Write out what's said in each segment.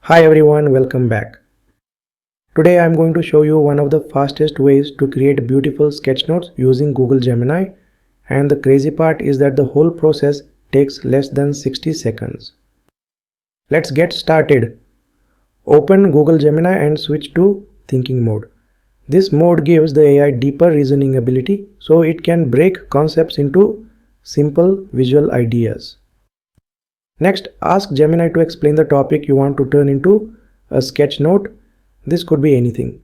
Hi everyone, welcome back. Today I am going to show you one of the fastest ways to create beautiful sketch notes using Google Gemini, and the crazy part is that the whole process takes less than 60 seconds. Let's get started. Open Google Gemini and switch to thinking mode. This mode gives the AI deeper reasoning ability so it can break concepts into simple visual ideas. Next, ask Gemini to explain the topic you want to turn into a sketch note. This could be anything: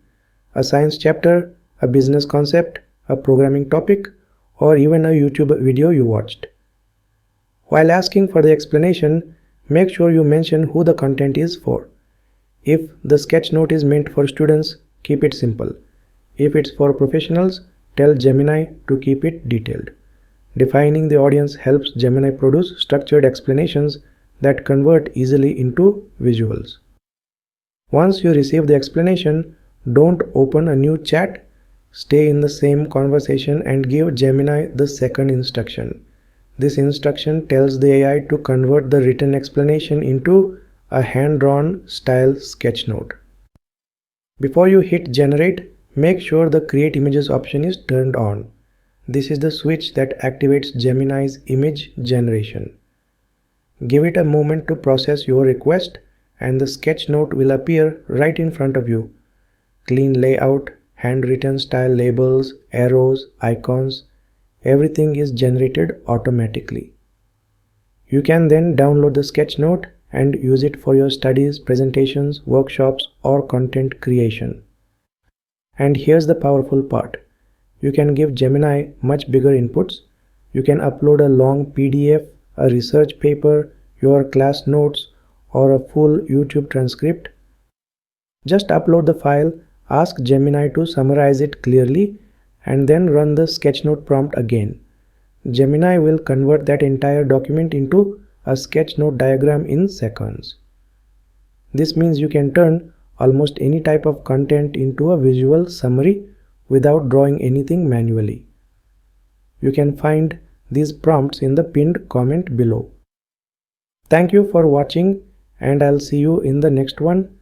a science chapter, a business concept, a programming topic, or even a YouTube video you watched. While asking for the explanation, make sure you mention who the content is for. If the sketch note is meant for students, keep it simple. If it's for professionals, tell Gemini to keep it detailed. Defining the audience helps Gemini produce structured explanations that convert easily into visuals. Once you receive the explanation, don't open a new chat. Stay in the same conversation and give Gemini the second instruction. This instruction tells the AI to convert the written explanation into a hand-drawn style sketch note. Before you hit generate, make sure the create images option is turned on. This is the switch that activates Gemini's image generation. Give it a moment to process your request, and the sketch note will appear right in front of you. Clean layout, handwritten style labels, arrows, icons, everything is generated automatically. You can then download the sketch note and use it for your studies, presentations, workshops, or content creation. And here's the powerful part. You can give Gemini much bigger inputs. You can upload a long PDF, a research paper, your class notes, or a full YouTube transcript. Just upload the file, ask Gemini to summarize it clearly, and then run the sketchnote prompt again. Gemini will convert that entire document into a sketchnote diagram in seconds. This means you can turn almost any type of content into a visual summary without drawing anything manually. You can find these prompts in the pinned comment below. Thank you for watching, and I'll see you in the next one.